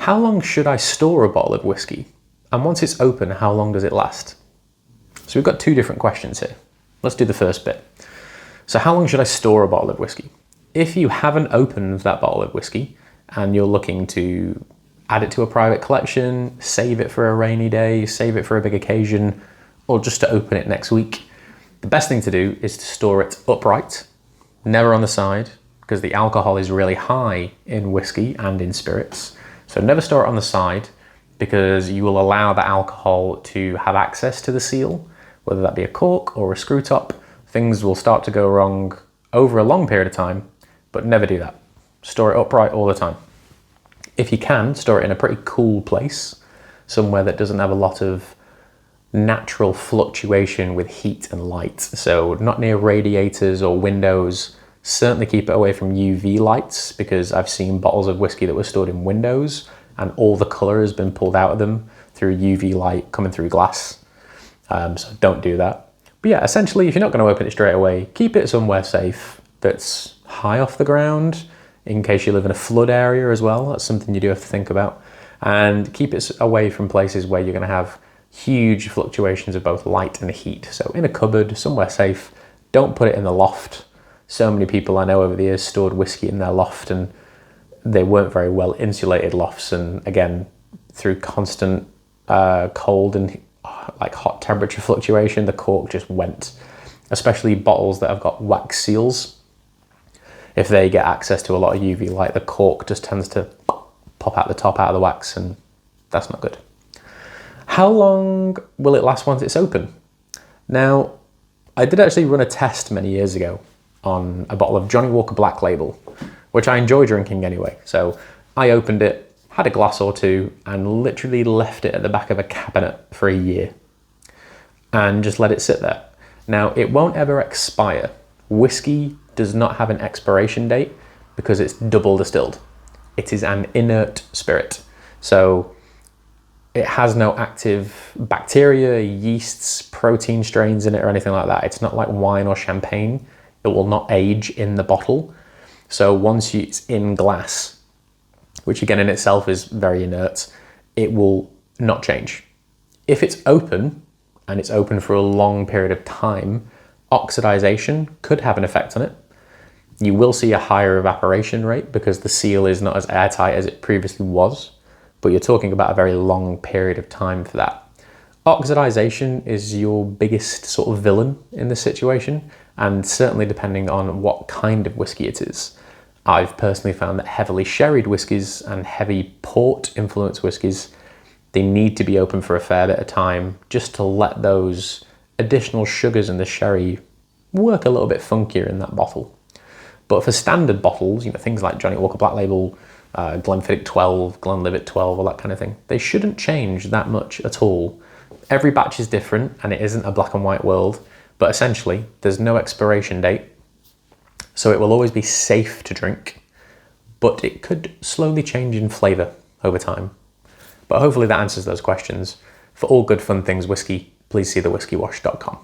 How long should I store a bottle of whiskey? And once it's open, how long does it last? So we've got two different questions here. Let's do the first bit. So how long should I store a bottle of whiskey? If you haven't opened that bottle of whiskey and you're looking to add it to a private collection, save it for a rainy day, save it for a big occasion, or just to open it next week, the best thing to do is to store it upright, never on the side, because the alcohol is really high in whiskey and in spirits. So never store it on the side, because you will allow the alcohol to have access to the seal, whether that be a cork or a screw top. Things will start to go wrong over a long period of time, but never do that. Store it upright all the time. If you can, store it in a pretty cool place, somewhere that doesn't have a lot of natural fluctuation with heat and light. So not near radiators or windows. Certainly keep it away from UV lights, because I've seen bottles of whiskey that were stored in windows and all the colour has been pulled out of them through UV light coming through glass. So don't do that. But yeah, essentially, if you're not going to open it straight away, keep it somewhere safe that's high off the ground, in case you live in a flood area as well. That's something you do have to think about. And keep it away from places where you're going to have huge fluctuations of both light and heat. So in a cupboard, somewhere safe. Don't put it in the loft. So many people I know over the years stored whiskey in their loft and they weren't very well insulated lofts. And again, through constant cold and like hot temperature fluctuation, the cork just went. Especially bottles that have got wax seals. If they get access to a lot of UV light, the cork just tends to pop out the top out of the wax, and that's not good. How long will it last once it's open? Now, I did actually run a test many years ago on a bottle of Johnnie Walker Black Label, which I enjoy drinking anyway. So I opened it, had a glass or two, and literally left it at the back of a cabinet for a year and just let it sit there. Now, it won't ever expire. Whiskey does not have an expiration date because it's double distilled. It is an inert spirit. So it has no active bacteria, yeasts, protein strains in it or anything like that. It's not like wine or champagne. It will not age in the bottle. So once it's in glass, which again in itself is very inert, it will not change. If it's open, and it's open for a long period of time, oxidation could have an effect on it. You will see a higher evaporation rate because the seal is not as airtight as it previously was, but you're talking about a very long period of time for that. Oxidation is your biggest sort of villain in this situation, and certainly depending on what kind of whiskey it is. I've personally found that heavily sherried whiskies and heavy port influenced whiskies, they need to be open for a fair bit of time just to let those additional sugars in the sherry work a little bit funkier in that bottle. But for standard bottles, things like Johnnie Walker Black Label, Glenfiddich 12, Glenlivet 12, all that kind of thing, they shouldn't change that much at all. Every batch is different and it isn't a black and white world, but essentially there's no expiration date. So it will always be safe to drink, but it could slowly change in flavour over time. But hopefully that answers those questions. For all good fun things whiskey, please see thewhiskeywash.com.